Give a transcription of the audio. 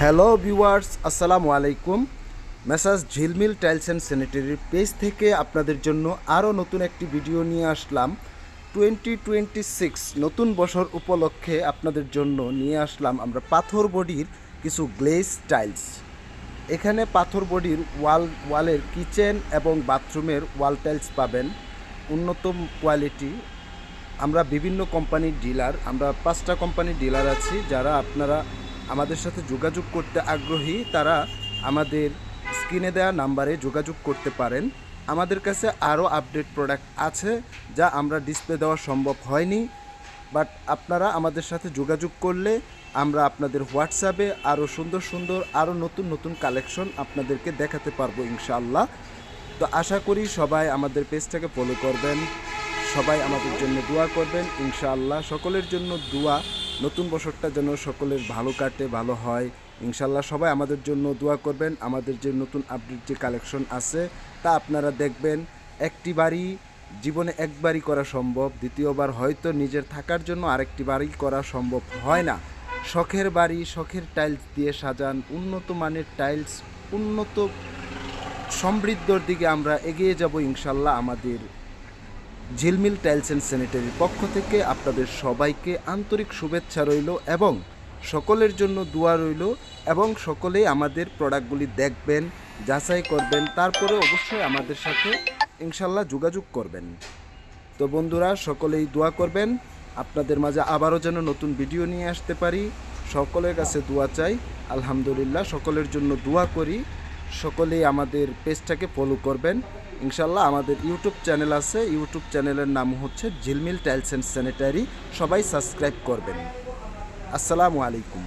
Hello viewers, আসসালামু আলাইকুম। মেসাজ ঝিলমিল টাইলস অ্যান্ড স্যানিটারির পেজ থেকে আপনাদের জন্য আরও নতুন একটি ভিডিও নিয়ে আসলাম। 2026 নতুন বছর উপলক্ষে আপনাদের জন্য নিয়ে আসলাম আমরা পাথর বডির কিছু গ্লেজ টাইলস। এখানে পাথর বডির ওয়ালের কিচেন এবং বাথরুমের ওয়াল টাইলস পাবেন উন্নত কোয়ালিটি। আমরা বিভিন্ন কোম্পানির ডিলার, আমরা 5টা কোম্পানির ডিলার আছি। যারা আপনারা আমাদের সাথে যোগাযোগ করতে আগ্রহী তারা আমাদের স্ক্রিনে দেওয়া নাম্বারে যোগাযোগ করতে পারেন। আমাদের কাছে আরও আপডেট প্রোডাক্ট আছে যা আমরা ডিসপ্লে দেওয়া সম্ভব হয়নি, বাট আপনারা আমাদের সাথে যোগাযোগ করলে আমরা আপনাদের হোয়াটসঅ্যাপে আরও সুন্দর সুন্দর আরও নতুন নতুন কালেকশন আপনাদেরকে দেখাতে পারবো ইনশাআল্লাহ। তো আশা করি সবাই আমাদের পেজটাকে ফলো করবেন, সবাই আমাদের জন্য দোয়া করবেন ইনশাআল্লাহ। সকলের জন্য দোয়া, নতুন বছরটা যেন সকলের ভালো কাটে, ভালো হয় ইনশাআল্লাহ। সবাই আমাদের জন্য দোয়া করবেন। আমাদের যে নতুন আপডেট যে কালেকশন আছে তা আপনারা দেখবেন। একটি বাড়ি জীবনে একবারই করা সম্ভব, দ্বিতীয়বার হয়তো নিজের থাকার জন্য আরেকটি বাড়ি করা সম্ভব হয় না। শখের বাড়ি, শখের টাইলস দিয়ে সাজান, উন্নত মানের টাইলস, উন্নত সমৃদ্ধর দিকে আমরা এগিয়ে যাব ইনশাআল্লাহ। আমাদের ঝিলমিল টাইলস অ্যান্ড স্যানিটারির পক্ষ থেকে আপনাদের সবাইকে আন্তরিক শুভেচ্ছা রইল এবং সকলের জন্য দোয়া রইল, এবং সকলেই আমাদের প্রোডাক্টগুলি দেখবেন, যাচাই করবেন, তারপরে অবশ্যই আমাদের সাথে ইনশাল্লাহ যোগাযোগ করবেন। তো বন্ধুরা, সকলেই দোয়া করবেন আপনাদের মাঝে আবারও যেন নতুন ভিডিও নিয়ে আসতে পারি। সকলের কাছে দোয়া চাই। আলহামদুলিল্লাহ, সকলের জন্য দোয়া করি। সকলেই আমাদের পেজটাকে ফলো করবেন ইনশাল্লাহ। আমাদের ইউটিউব চ্যানেল আছে, ইউটিউব চ্যানেলের নাম হচ্ছে ঝিলমিল টাইলস অ্যান্ড স্যানিটারি। সবাই সাবস্ক্রাইব করবেন। আসসালামু আলাইকুম।